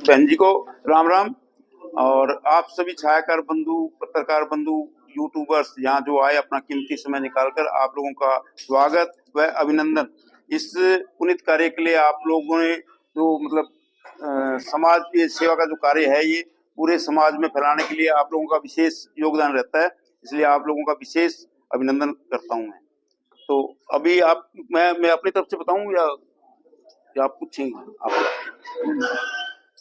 बहन जी को राम राम। और आप सभी छायाकार बंधु, पत्रकार बंधु, यूट्यूबर्स यहाँ जो आए अपना कीमती समय निकालकर, आप लोगों का स्वागत व अभिनंदन। इस पुनीत कार्य के लिए आप लोगों ने जो समाज की सेवा का जो कार्य है, ये पूरे समाज में फैलाने के लिए आप लोगों का विशेष योगदान रहता है, इसलिए आप लोगों का विशेष अभिनंदन करता हूँ मैं। तो अभी आप मैं अपनी तरफ से बताऊं या आप पूछेंगे? आप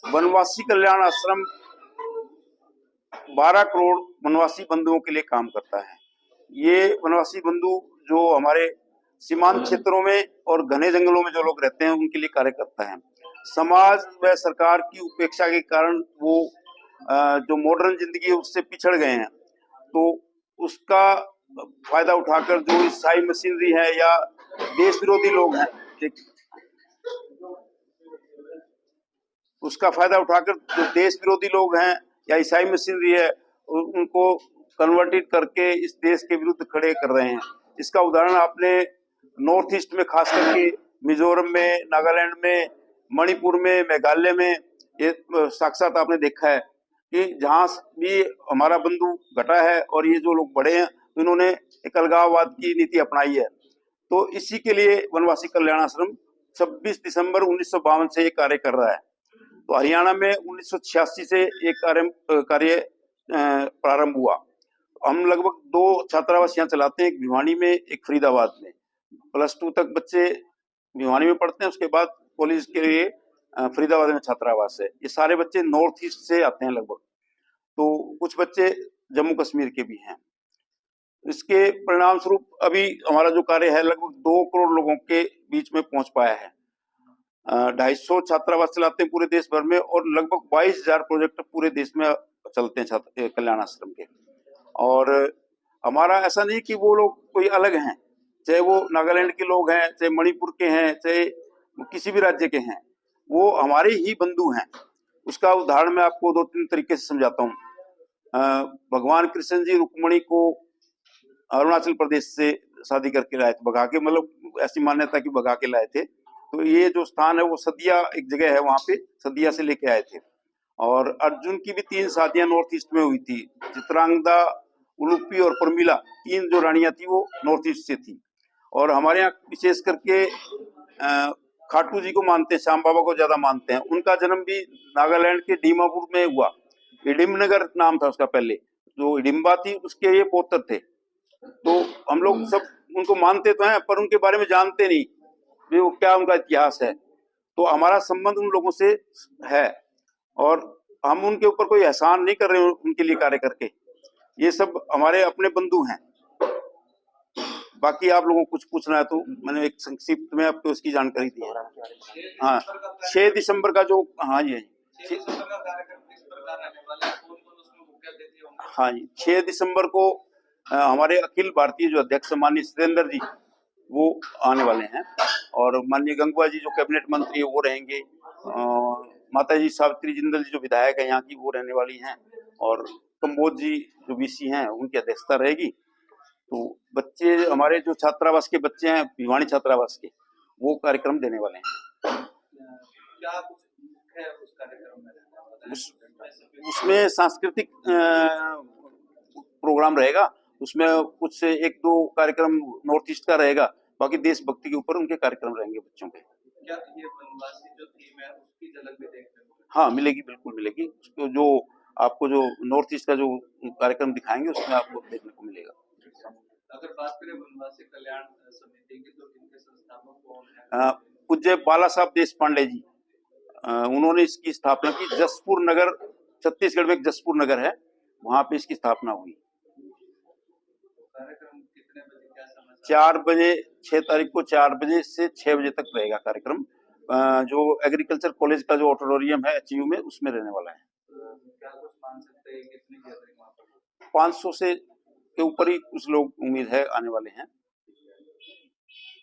वनवासी कल्याण आश्रम 12 करोड़ वनवासी बंधुओं के लिए काम करता है। ये वनवासी बंधु जो हमारे सीमांत क्षेत्रों में और घने जंगलों में जो लोग रहते हैं, उनके लिए कार्य करता है। समाज व सरकार की उपेक्षा के कारण वो जो मॉडर्न जिंदगी है उससे पिछड़ गए हैं, तो उसका फायदा उठाकर जो ईसाई मशीनरी है या देश विरोधी लोग हैं, उसका फायदा उठाकर जो देश विरोधी लोग हैं या ईसाई मशीनरी है, उनको कन्वर्टेड करके इस देश के विरुद्ध खड़े कर रहे हैं। इसका उदाहरण आपने नॉर्थ ईस्ट में, खास करके मिजोरम में, नागालैंड में, मणिपुर में, मेघालय में ये साक्षात आपने देखा है कि जहां भी हमारा बंधु घटा है और ये जो लोग बड़े हैं, इन्होंने एक अलगाववाद की नीति अपनाई है। तो इसी के लिए वनवासी कल्याण आश्रम 26 दिसंबर 1952 से ये कार्य कर रहा है। तो हरियाणा में 1986 से एक कार्य प्रारंभ हुआ। हम लगभग 2 छात्रावास यहाँ चलाते हैं, एक भिवानी में, एक फरीदाबाद में। +2 तक बच्चे भिवानी में पढ़ते हैं, उसके बाद कॉलेज के लिए फरीदाबाद में छात्रावास है। ये सारे बच्चे नॉर्थ ईस्ट से आते हैं लगभग, तो कुछ बच्चे जम्मू कश्मीर के भी हैं। इसके परिणाम स्वरूप अभी हमारा जो कार्य है लगभग 2 करोड़ लोगों के बीच में पहुंच पाया है। 250 छात्रावास चलाते हैं पूरे देश भर में, और लगभग 22,000 प्रोजेक्ट पूरे देश में चलते हैं छात्र कल्याण आश्रम के। और हमारा ऐसा नहीं कि वो लोग कोई अलग हैं, चाहे वो नागालैंड के लोग हैं, चाहे मणिपुर के हैं, चाहे किसी भी राज्य के हैं, वो हमारे ही बंधु हैं। उसका उदाहरण मैं आपको 2-3 तरीके से समझाता हूँ। भगवान कृष्ण जी रुक्मणी को अरुणाचल प्रदेश से शादी करके लाए थे, भगा के, मतलब ऐसी मान्यता कि भगा के लाए थे। तो ये जो स्थान है वो सदिया एक जगह है, वहां पे सदिया से लेके आए थे। और अर्जुन की भी 3 शादियां नॉर्थ ईस्ट में हुई थी। चित्रांगदा, उलुपी और परमिला, 3 जो रानियां थी वो नॉर्थ ईस्ट से थी। और हमारे यहाँ विशेष करके खाटू जी को मानते हैं, श्याम बाबा को ज्यादा मानते हैं। उनका जन्म भी नागालैंड के डीमापुर में हुआ। हिडिम्बनगर नाम था उसका पहले, जो हिडिम्बा थी उसके ये पौत्र थे। तो हम लोग सब उनको मानते तो हैं, पर उनके बारे में जानते नहीं वो क्या उनका इतिहास है। तो हमारा संबंध उन लोगों से है, और हम उनके ऊपर कोई एहसान नहीं कर रहे उनके लिए कार्य करके। ये सब हमारे अपने बंधु हैं। बाकी आप लोगों को कुछ पूछना है तो मैंने एक संक्षिप्त में आपको उसकी जानकारी दी है। हाँ, 6 दिसंबर का जो, हाँ जी, हाँ जी, 6 दिसंबर को हमारे अखिल भारतीय जो अध्यक्ष माननीय सत्येंद्र जी वो आने वाले हैं, और माननीय गंगवा जी जो कैबिनेट मंत्री है वो रहेंगे। माता जी सावित्री जिंदल जी जो विधायक है यहाँ की वो रहने वाली हैं, और कंबोज जी जो वीसी हैं उनकी अध्यक्षता रहेगी। तो बच्चे हमारे जो छात्रावास के बच्चे हैं, भिवानी छात्रावास के, वो कार्यक्रम देने वाले हैं। क्या कुछ है उस कार्यक्रम में? उसमें सांस्कृतिक प्रोग्राम रहेगा। उसमें कुछ 1-2 कार्यक्रम नॉर्थ ईस्ट का रहेगा, बाकी देशभक्ति के ऊपर उनके कार्यक्रम रहेंगे बच्चों के। क्या ये वनवासी जो थीम है उसकी झलक भी देखने को? हाँ, मिलेगी, बिल्कुल मिलेगी। उसको जो आपको जो नॉर्थ ईस्ट का जो कार्यक्रम दिखाएंगे उसमें आपको देखने को मिलेगा। अगर बात करें वनवासी कल्याण समिति की, तो इनके संस्थापक कौन है? पूज्य बाला साहब देश पांडे जी, उन्होंने इसकी स्थापना की। जसपुर नगर, छत्तीसगढ़ में एक जसपुर नगर है, वहां पे इसकी स्थापना हुई। 4 बजे, 6 तारीख को 4 बजे से 6 बजे तक रहेगा कार्यक्रम। जो एग्रीकल्चर कॉलेज का जो ऑडिटोरियम है एचयू में, उसमें रहने वाला है। क्या कुछ मान सकते हैं कितनी गैदरिंग वहां पर? 500 से के ऊपर ही कुछ लोग उम्मीद है आने वाले हैं।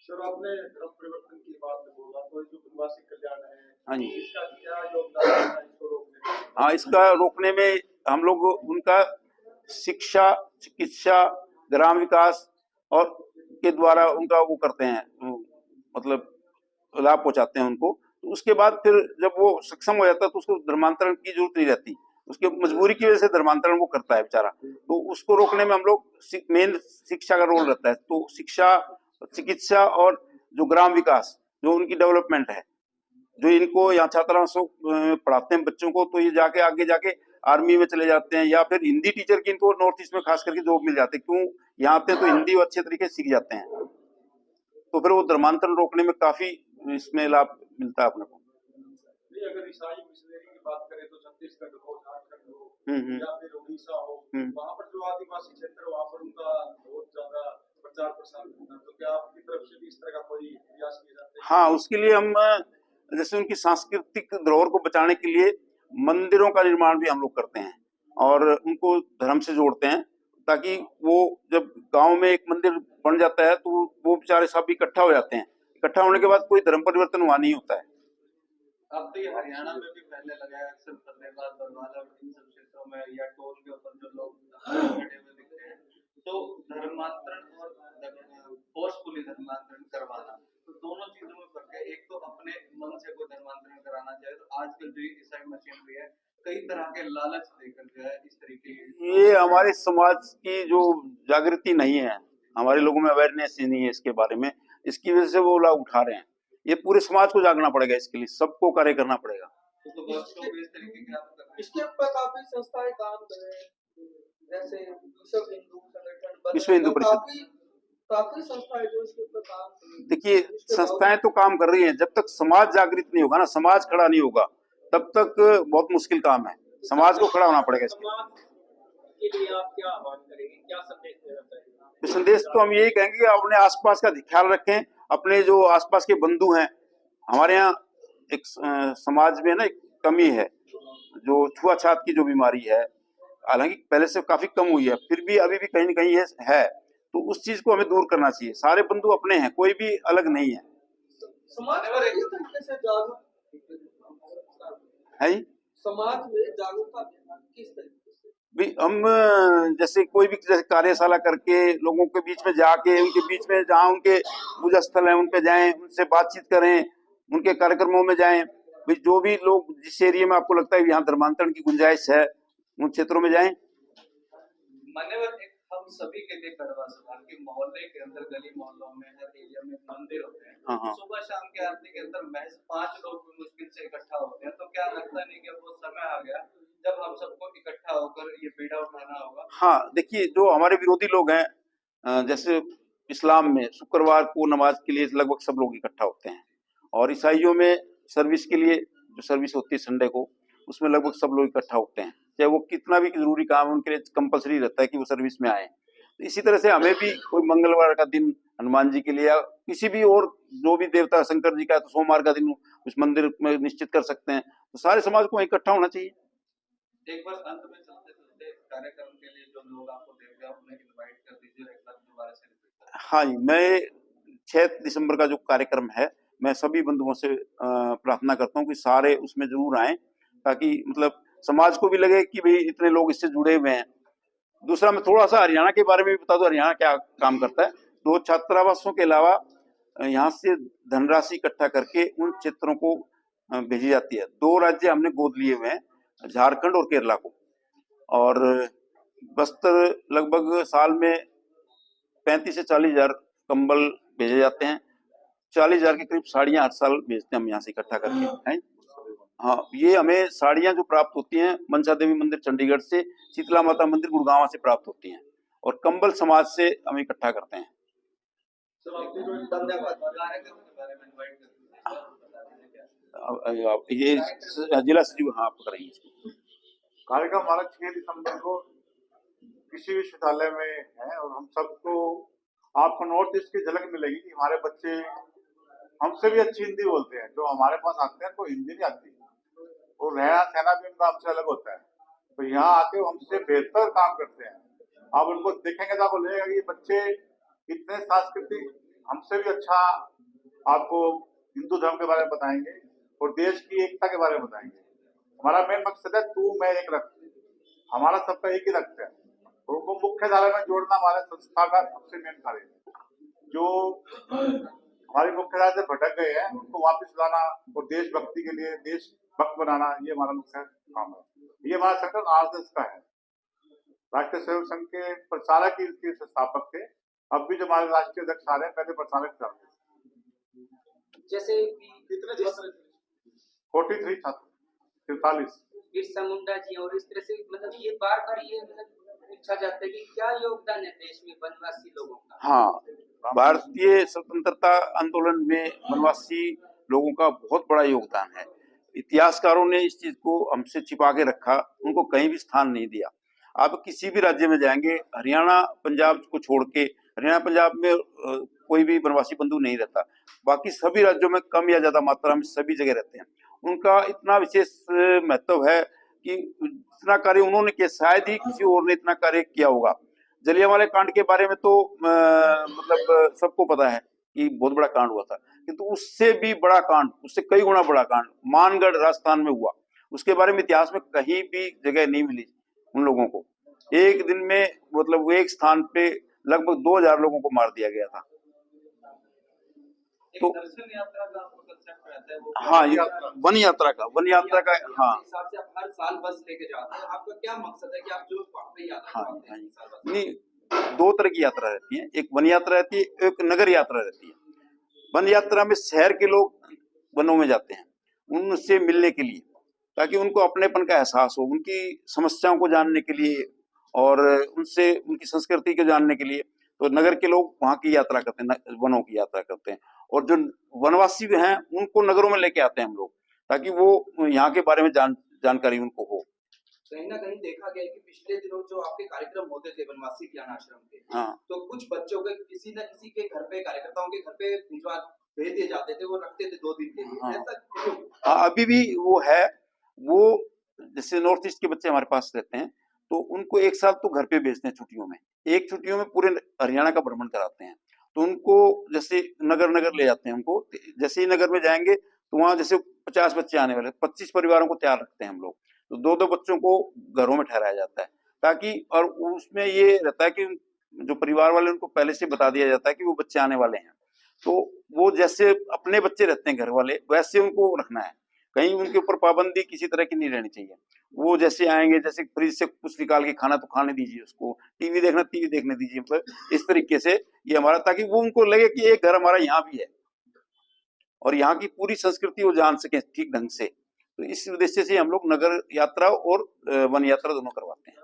सर, आपने परिवर्तन की बात बोला, तो जो वनवासी कल्याण है, हाँ जी, इसका क्या योगदान है इसको रोकने में? हाँ, इसका रोकने में हम लोग उनका शिक्षा, चिकित्सा, ग्राम विकास और के द्वारा उनका वो करते हैं, मतलब लाभ पहुंचाते हैं उनको। तो उसके बाद फिर जब वो सक्षम हो जाता है तो उसको धर्मांतरण की जरूरत नहीं रहती, उसके मजबूरी की वजह से धर्मांतरण वो करता है बेचारा। तो उसको रोकने में हम लोग मेन शिक्षा का रोल रहता है। तो शिक्षा, चिकित्सा और जो ग्राम विकास, जो उनकी डेवलपमेंट है, जो इनको यहाँ छात्रावासों पढ़ाते हैं बच्चों को, तो ये जाके आगे जाके आर्मी में चले जाते हैं, या फिर हिंदी टीचर की इनको नॉर्थ ईस्ट में खास करके जॉब मिल जाती है। क्यों, यहाँ आते हैं तो हिंदी वो अच्छे तरीके से सीख जाते हैं, तो फिर वो धर्मांतरण रोकने में काफी इसमें लाभ मिलता है अपने को। अगर ईसाई मिशनरी की बात करें तो छत्तीसगढ़ हो, झारखंड हो, या फिर उड़ीसा हो, वहाँ पर जो आदिवासी क्षेत्र है वहाँ पर उनका बहुत ज्यादा प्रचार प्रसार होता है, तो क्या आपकी तरफ से भी इस तरह का कोई प्रयास किया जाता है? हाँ, उसके लिए हम जैसे उनकी सांस्कृतिक धरोहर को बचाने के लिए मंदिरों का निर्माण भी हम लोग करते हैं और उनको धर्म से जोड़ते हैं, ताकि वो जब गांव में एक मंदिर बन जाता है तो वो बेचारे सब इकट्ठा हो जाते हैं। इकट्ठा होने के बाद कोई धर्म परिवर्तन वहां नहीं होता है। अब तो ये हरियाणा में भी पहले लगाया, अक्सर फतेहाबाद, बरवाला इन सब क्षेत्रों में या टोल के ऊपर जो लोग खड़े हुए दिखते हैं, तो धर्मांतरण और फोर्सफुली धर्मांतरण करवाना, तो दोनों चीजों में फर्क है। एक तो अपने मन से कोई धर्मांतरण कराना चाहे, तो आजकल जो ईसाई मशीनरी है कई तरह के लालच देकर जो है इस तरीके की, ये हमारे समाज की जो जागृति नहीं है, हमारे लोगों में अवेयरनेस ही नहीं है इसके बारे में, इसकी वजह से वो लोग उठा रहे हैं। ये पूरे समाज को जागना पड़ेगा, इसके लिए सबको कार्य करना पड़ेगा। इसके ऊपर काफी संस्थाएं काम कर रहे हैं, जैसे विश्व हिंदू संगठन, विश्व हिंदू परिषद, काफी संस्थाएं जो इसके ऊपर काम कर रही हैं। देखिए, संस्थाएं तो काम कर रही हैं, जब तक समाज जागृत नहीं होगा ना, समाज खड़ा नहीं होगा, तब तक बहुत मुश्किल काम है। समाज को खड़ा होना पड़ेगा। के लिए आप क्या आह्वान करेंगे, क्या संदेश देना चाहेंगे? संदेश तो हम यही कहेंगे कि अपने आसपास का ख्याल रखें, अपने जो आसपास के बंधु हैं, हमारे यहाँ एक समाज में ना एक कमी है, जो छुआछात की जो बीमारी है, हालांकि पहले से काफी कम हुई है, फिर भी अभी भी कहीं न कहीं है, तो उस चीज को हमें दूर करना चाहिए। सारे बंधु अपने हैं, कोई भी अलग नहीं है। समाज में किस तरीके से जागरूक है, समाज में जागरूकता किस तरीके से? भी हम जैसे कोई भी जैसे कार्यशाला करके लोगों के बीच में जाके, उनके बीच में जहाँ उनके पूजा स्थल है उन पे जाएं, उनसे बातचीत करें, उनके कार्यक्रमों में जाएं। भाई जो भी लोग जिस एरिया में आपको लगता है यहाँ धर्मांतरण की गुंजाइश है, उन क्षेत्रों में जाएं। मान्यवर, एक हम सभी के लिए कड़वा सवाल कि मोहल्ले के अंदर, गली मोहल्लों में, हर एरिया में मंदिर होते हैं, हाँ। सुबह शाम की आरती के अंदर महज 5 लोग भी मुश्किल से इकट्ठा होते हैं, तो क्या लगता नहीं कि वो समय आ गया जब हम सबको इकट्ठा होकर ये बीड़ा उठाना होगा? हाँ, देखिए, जो हमारे विरोधी लोग हैं, जैसे इस्लाम में शुक्रवार को नमाज के लिए लगभग सब लोग इकट्ठा होते हैं, और ईसाइयों में सर्विस के लिए जो सर्विस होती है संडे को, उसमें लगभग सब लोग इकट्ठा होते हैं, चाहे वो कितना भी जरूरी काम है उनके लिए कंपलसरी रहता है कि वो सर्विस में आए। तो इसी तरह से हमें भी कोई मंगलवार का दिन हनुमान जी के लिए, या किसी भी और जो भी देवता शंकर जी का, तो सोमवार का दिन उस मंदिर में निश्चित कर सकते हैं। तो सारे समाज को इकट्ठा होना चाहिए। एक बार अंत में चलते चलते कार्यक्रम के लिए जो लोग आपको देख रहे हैं उन्हें इनवाइट कर दीजिए, एक बार दोबारा से। हाँ जी, मैं 6 दिसंबर का जो कार्यक्रम है, मैं सभी बंधुओं से प्रार्थना करता हूँ कि सारे उसमें जरूर आए, ताकि मतलब समाज को भी लगे कि भाई इतने लोग इससे जुड़े हुए हैं। दूसरा, मैं थोड़ा सा हरियाणा के बारे में भी बता दूं, हरियाणा क्या काम करता है। 2 छात्रावासों के अलावा यहाँ से धनराशि इकट्ठा करके उन क्षेत्रों को भेजी जाती है। 2 राज्य हमने गोद लिए हुए हैं, झारखंड और केरला को, और बस्तर लगभग साल में 35 से 40 हजार कंबल भेजे जाते हैं। 40 हजार के करीब साड़ियां हर साल भेजते हैं हम यहाँ से इकट्ठा करके। हैं, हाँ, ये हमें साड़ियां जो प्राप्त होती हैं मनसा देवी मंदिर चंडीगढ़ से, शीतला माता मंदिर गुड़गांव से प्राप्त होती हैं, और कंबल समाज से हम इकट्ठा करते हैं। ये जिला सचिव, हाँ, आप करेंगे कार्यक्रम हमारा 6 दिसंबर को कृषि विश्वविद्यालय में है, और हम सबको, आपको नॉर्थ ईस्ट की झलक मिलेगी कि हमारे बच्चे हमसे भी अच्छी हिंदी बोलते हैं। जो हमारे पास आते हैं तो हिंदी नहीं आती, और रहना सहना भी उनका हमसे अलग होता है, तो यहाँ आके हमसे बेहतर काम करते हैं। आप उनको देखेंगे तो आपको लगेगा कि ये बच्चे इतने सांस्कृतिक, हमसे भी अच्छा आपको हिंदू धर्म के बारे में बताएंगे और देश की एकता के बारे में बताएंगे। हमारा मेन मकसद है तू मैं एक रक्त, हमारा सबका एक ही रक्त है, और उनको मुख्य धारा में जोड़ना हमारे संस्था का सबसे मेन कार्य है। जो हमारी मुख्य धारा से भटक गए हैं, उनको वापस लाना और देशभक्ति के लिए देशभक्त बनाना, ये हमारा मुख्य काम है। ये हमारा संगठन आरएसएस का है, राष्ट्रीय स्वयं संघ के प्रचारक ही इसके संस्थापक थे। अब भी जो हमारे राष्ट्रीय अध्यक्ष आ रहे हैं, पहले प्रचारक थे। जैसे कितने छात्र 43 छात्र, 43। बिरसा मुंडा जी और इस तरह से मतलब ये बार बार ये मतलब पूछा जाता है कि क्या योगदान है देश में वनवासी लोगों का। हाँ, भारतीय स्वतंत्रता आंदोलन में वनवासी लोगों का बहुत बड़ा योगदान है। इतिहासकारों ने इस चीज को हमसे छिपा के रखा, उनको कहीं भी स्थान नहीं दिया। आप किसी भी राज्य में जाएंगे, हरियाणा पंजाब को छोड़ के, हरियाणा पंजाब में कोई भी वनवासी बंधु नहीं रहता, बाकी सभी राज्यों में कम या ज्यादा मात्रा में सभी जगह रहते हैं। उनका इतना विशेष महत्व है कि इतना कार्य उन्होंने किया, शायद ही किसी और ने इतना कार्य किया होगा। जलियांवाला कांड के बारे में तो मतलब सबको पता है कि बहुत बड़ा कांड हुआ था, किंतु उससे भी बड़ा कांड, उससे कई गुना बड़ा कांड मानगढ़ राजस्थान में हुआ। उसके बारे में इतिहास में कहीं भी जगह नहीं मिली उन लोगों को। एक दिन में मतलब वो एक स्थान पे लगभग 2000 लोगों को मार दिया गया था। एक तो दर्शन यात्रा का आपको कंसेप्ट रहता है वो हाँ, ये वन यात्रा का हाँ हिसाब से आप हर साल बस लेके जाते हैं, आपका क्या मकसद है कि आप जो वाकई यात्रा हाँ, करते हैं इस साल बस? नहीं, दो तरह की यात्रा रहती है, एक वन यात्रा रहती है, एक नगर यात्रा रहती है। वन यात्रा में शहर के लोग वनों में जाते हैं उनसे मिलने के लिए, ताकि उनको अपनेपन का एहसास हो, उनकी समस्याओं को जानने के लिए और उनसे उनकी संस्कृति को जानने के लिए। तो नगर के लोग वहां की यात्रा करते हैं, वनों की यात्रा करते हैं, और जो वनवासी हैं उनको नगरों में लेके आते हैं हम लोग, ताकि वो यहाँ के बारे में जानकारी उनको हो। कहीं ना कहीं देखा गया है कि पिछले दिनों जो आपके कार्यक्रम होते थे वनवासी ज्ञान आश्रम के, हाँ, तो कुछ बच्चों के किसी न किसी के घर पे, कार्यकर्ताओं के घर पे भेज दिए जाते थे, वो रखते थे 2 दिन के लिए। हाँ। ऐसा क्यों? हाँ, अभी भी वो है। वो जैसे नॉर्थ ईस्ट के बच्चे हमारे पास रहते हैं, तो उनको एक साल तो घर पे भेजते हैं छुट्टियों में, एक छुट्टियों में पूरे हरियाणा का भ्रमण कराते हैं। तो उनको जैसे नगर नगर ले जाते हैं, उनको जैसे ही नगर में जाएंगे तो वहां जैसे 50 बच्चे आने वाले, 25 परिवारों को तैयार रखते हैं हम लोग। तो 2-2 बच्चों को घरों में ठहराया जाता है, ताकि और उसमें ये रहता है कि जो परिवार वाले उनको पहले से बता दिया जाता है कि वो बच्चे आने वाले हैं। तो वो जैसे अपने बच्चे रहते हैं घर वाले, वैसे उनको रखना है, कहीं उनके ऊपर पाबंदी किसी तरह की नहीं रहनी चाहिए। वो जैसे आएंगे, जैसे फ्रिज से कुछ निकाल के खाना तो खाने दीजिए उसको, टीवी देखने दीजिए, मतलब इस तरीके से ये हमारा, ताकि वो उनको लगे कि ये घर हमारा यहाँ भी है और यहाँ की पूरी संस्कृति वो जान सके ठीक ढंग से। तो इस उद्देश्य से हम लोग नगर यात्रा और वन यात्रा दोनों करवाते हैं।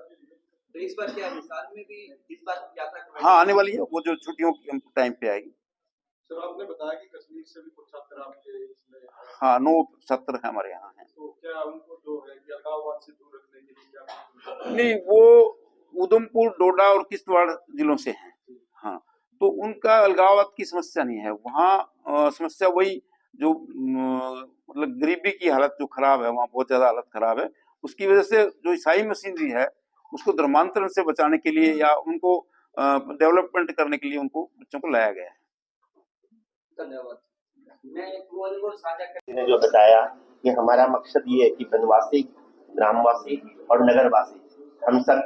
तो इस बार क्या हिसार में भी इस बार यात्रा करवाई? हाँ, आने वाली है, वो जो छुट्टियों के टाइम पे आएगी। सर आपने बताया कि कश्मीर से भी कुछ छात्र आपके इसमें हाँ, 9 छात्र हमारे यहाँ हैं। तो क्या उनको जो है कि अलगाववाद से दूर रखने के लिए क्या? नहीं, वो उधमपुर, डोडा और किश्तवाड़ जिलों से हैं। हाँ, तो उनका अलगाववाद की समस्या नहीं है वहाँ। समस्या वही जो मतलब गरीबी की हालत जो खराब है, वहाँ बहुत ज्यादा हालत खराब है। उसकी वजह से जो ईसाई मशीनरी है उसको धर्मांतरण से बचाने के लिए या उनको डेवलपमेंट करने के लिए उनको बच्चों को लाया गया है। धन्यवाद। मैं एक वो अनुभव साझा कर ने जो बताया कि हमारा मकसद ये है कि वनवासी, ग्रामवासी और नगरवासी हम सब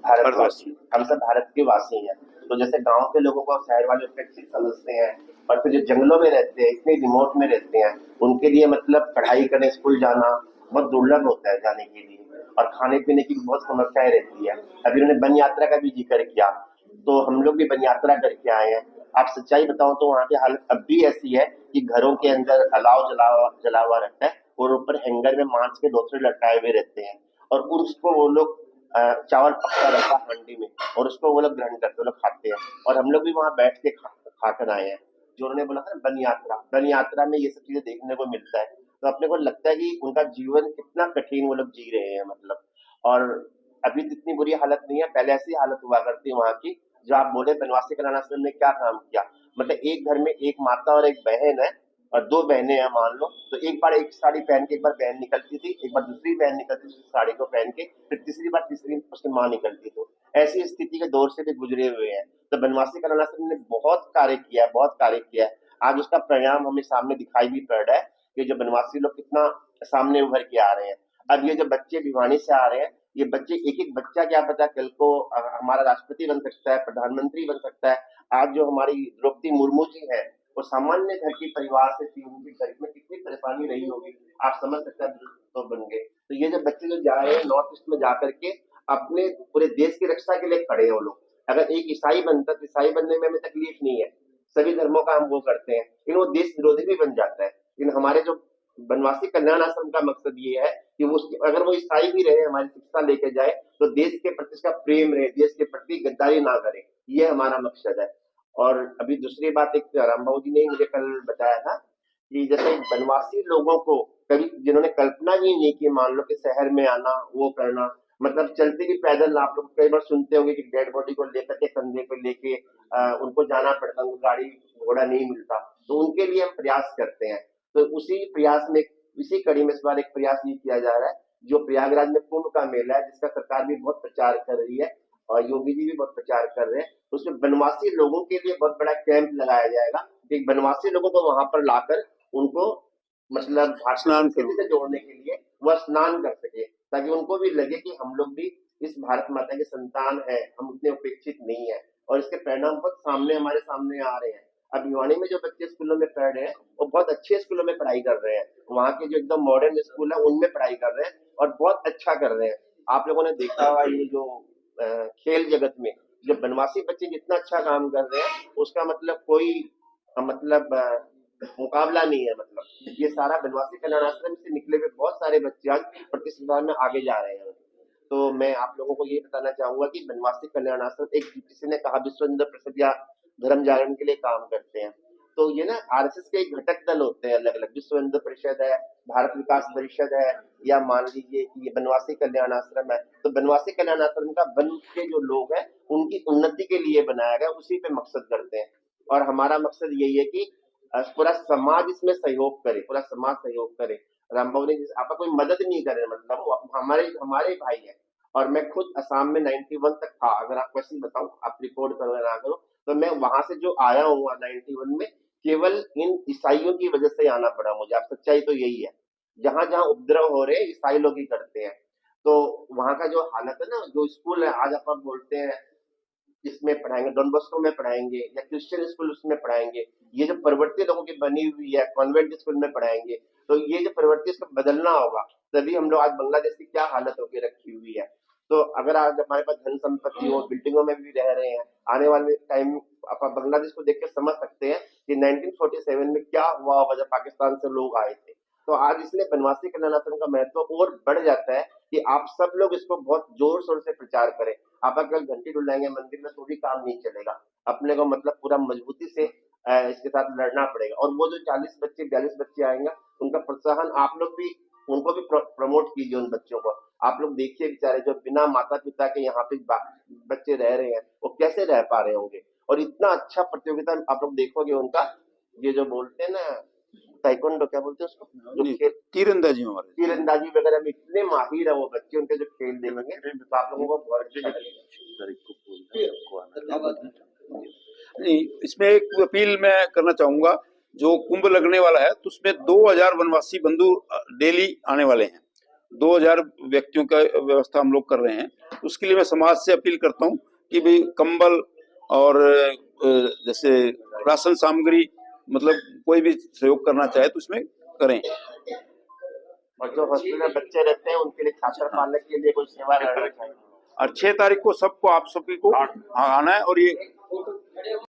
भारतवासी, हम सब भारत के वासी हैं। तो जैसे गांव के लोगों को शहर वाले उपेक्षित समझते हैं, और फिर जो जंगलों में रहते हैं, इतने रिमोट में रहते हैं, उनके लिए मतलब पढ़ाई करने, स्कूल जाना बहुत दुर्लभ होता है जाने के लिए, और खाने पीने की बहुत समस्याएं रहती है। अभी उन्होंने वन यात्रा का भी जिक्र किया, तो हम लोग भी वन यात्रा करके आए हैं। आप सच्चाई बताओ तो वहाँ की हालत अब भी ऐसी है कि घरों के अंदर अलाव जला हुआ रहता है और ऊपर हैंगर में मांस के डोसे लटकाए हुए रहते हैं, और उसको वो लोग चावल पकता रहता है हांडी में, और उसको वो लोग ग्रहण करते, वो लोग खाते हैं। और हम लोग भी वहाँ बैठ के खाकर आए हैं। जो उन्होंने बोला था वन यात्रा में ये सब चीजें देखने को मिलता है, तो अपने को लगता है कि उनका जीवन कितना कठिन वो लोग जी रहे हैं मतलब। और अभी इतनी बुरी हालत नहीं है, पहले ऐसी हालत हुआ करती है वहाँ की। जो आप बोले वनवासी कल्याण आश्रम ने क्या काम किया, मतलब एक घर में एक माता और एक बहन है और 2 बहनें हैं मान लो, तो एक बार एक साड़ी पहन के एक बार बहन निकलती थी, एक बार दूसरी बहन निकलती थी साड़ी को पहन के, फिर तीसरी बार तीसरी उसकी माँ निकलती थी। ऐसी स्थिति के दौर से भी गुजरे हुए हैं। तो वनवासी कल्याण आश्रम ने बहुत कार्य किया है। आज उसका परिणाम हमें सामने दिखाई भी पड़ रहा है कि जो वनवासी लोग कितना सामने उभर के आ रहे हैं। अब ये जो बच्चे भिवानी से आ रहे हैं, ये बच्चे एक बच्चा क्या पता कल को हमारा राष्ट्रपति बन सकता है, प्रधानमंत्री बन सकता है। आज जो हमारी द्रौपदी मुर्मू जी है, वो सामान्य घर के परिवार से थी, उनके घर में कितनी परेशानी रही होगी, आप समझ सकते हैं। तो बन गए। तो ये जो बच्चे जो जा रहे हैं नॉर्थ ईस्ट में जा करके अपने पूरे देश की रक्षा के लिए खड़े हैं वो लोग। अगर एक ईसाई बनता तो ईसाई बनने में हमें तकलीफ नहीं है, सभी धर्मों का हम वो करते हैं, लेकिन वो देश विरोधी भी बन जाता है। लेकिन हमारे जो बनवासी कल्याण आश्रम का मकसद ये है कि वो अगर वो ईसाई भी रहे, हमारी शिक्षा लेके जाए तो देश के प्रति उसका प्रेम रहे, देश के प्रति गद्दारी ना करे, ये हमारा मकसद है। और अभी दूसरी बात, एक रामबाबू जी ने मुझे कल बताया था कि जैसे बनवासी लोगों को कभी जिन्होंने कल्पना ही नहीं की, मान लो कि शहर में आना, वो करना, मतलब चलते भी पैदल, आप लोग कई बार सुनते होंगे कि डेड बॉडी को लेकर के कंधे पे लेके उनको जाना पड़ता है, उनको गाड़ी घोड़ा नहीं मिलता, तो उनके लिए हम प्रयास करते हैं। तो उसी प्रयास में, इसी कड़ी में इस बार एक प्रयास ये किया जा रहा है, जो प्रयागराज में कुंभ का मेला है, जिसका सरकार भी बहुत प्रचार कर रही है और योगी जी भी बहुत प्रचार कर रहे हैं, उसमें बनवासी लोगों के लिए बहुत बड़ा कैंप लगाया जाएगा। कि बनवासी लोगों को वहां पर लाकर उनको मतलब स्नान संस्कृति से जोड़ने के लिए वह स्नान कर सके, ताकि उनको भी लगे कि हम लोग भी इस भारत माता के संतान है, हम उतने उपेक्षित नहीं है। और इसके परिणाम बहुत सामने हमारे सामने आ रहे हैं। अब भिवानी में जो बच्चे स्कूलों में पढ़ रहे हैं वो बहुत अच्छे स्कूलों में पढ़ाई कर रहे हैं, वहाँ के जो एकदम मॉडर्न स्कूल है उनमें पढ़ाई कर रहे हैं और बहुत अच्छा कर रहे हैं। आप लोगों ने देखा होगा ये जो खेल जगत में जो बनवासी बच्चे जितना अच्छा काम कर रहे हैं, उसका मतलब कोई मतलब मुकाबला नहीं है। मतलब ये सारा बनवासी कल्याण आश्रम से निकले हुए बहुत सारे बच्चे आज प्रतिस्पर्धा में आगे जा रहे हैं। तो मैं आप लोगों को ये बताना चाहूंगा कि बनवासी कल्याण आश्रम, एक किसी ने कहा विश्व हिंदू परिषद या धर्म जागरण के लिए काम करते हैं, तो ये ना आरएसएस के एक घटक दल होते हैं अलग अलग, विश्व हिंदू परिषद है, भारत विकास परिषद है, या मान लीजिए कि ये बनवासी कल्याण आश्रम है। तो बनवासी कल्याण आश्रम का वन के जो लोग हैं उनकी उन्नति के लिए बनाया गया, उसी पे मकसद करते हैं। और हमारा मकसद यही है कि पूरा समाज इसमें सहयोग करे, पूरा समाज सहयोग करे। रामबाबू ने आपका कोई मदद नहीं करे, मतलब वो हमारे भाई है। और मैं खुद असम में 91 तक था, अगर आपको ऐसे बताऊं, आप रिकॉर्ड करो ना करो, तो मैं वहां से जो आया हूँ 91 में, केवल इन ईसाइयों की वजह से आना पड़ा मुझे। आप सच्चाई तो यही है, जहां जहां उपद्रव हो रहे हैं ईसाई लोग ही करते हैं। तो वहां का जो हालत है ना, जो स्कूल है आज आप बोलते हैं इसमें पढ़ाएंगे, डॉन बॉस्को में पढ़ाएंगे या क्रिश्चियन स्कूल उसमें पढ़ाएंगे, ये जो प्रवृत्ति लोगों की बनी हुई है कॉन्वेंट स्कूल में पढ़ाएंगे, तो ये जो प्रवृत्ति इसको बदलना होगा। तभी हम लोग आज बांग्लादेश की क्या हालत होकर रखी हुई है। तो अगर आज हमारे पास धन संपत्ति हो, बिल्डिंगों में भी रह रहे हैं, आने वाले टाइम आप बांग्लादेश को देख के समझ सकते हैं कि 1947 में क्या हुआ होगा जब पाकिस्तान से लोग आए थे। तो आज इसलिए बनवासी कल्याण आश्रम का महत्व और बढ़ जाता है कि आप सब लोग इसको बहुत जोर शोर से प्रचार करें। आप अगर घंटी डुलाएंगे मंदिर में तो भी काम नहीं चलेगा, अपने को मतलब पूरा मजबूती से इसके साथ लड़ना पड़ेगा। और वो जो 40 बच्चे 42 बच्चे आएंगे, उनका प्रोत्साहन आप लोग भी, उनको भी प्रमोट कीजिए। उन बच्चों को आप लोग देखिए, बेचारे जो बिना माता पिता के यहाँ पे बच्चे रह रहे हैं, वो कैसे रह पा रहे होंगे। और इतना अच्छा प्रतियोगिता आप लोग देखोगे उनका, ये जो बोलते हैं ना ताइक्वांडो, क्या बोलते हैं उसको, जो खेल तीरंदाजी हमारे तीरंदाजी वगैरह में इतने माहिर है वो बच्चे, उनके जो खेल देखेंगे तो आप लोगों को बहुत अच्छा लगेगा। नहीं, इसमें एक अपील मैं करना चाहूंगा, जो कुंभ लगने वाला है तो उसमें 2000 वनवासी बंधु डेली आने वाले हैं, 2000 व्यक्तियों का व्यवस्था हम लोग कर रहे हैं। उसके लिए मैं समाज से अपील करता हूँ कि भाई कंबल और जैसे राशन सामग्री, मतलब कोई भी सहयोग करना चाहे तो इसमें करें। और जो हॉस्टल में बच्चे रहते हैं उनके लिए छात्र पालक के लिए कोई सेवा करना चाहिए। और 6 तारीख को सबको, आप सभी को आना है। और ये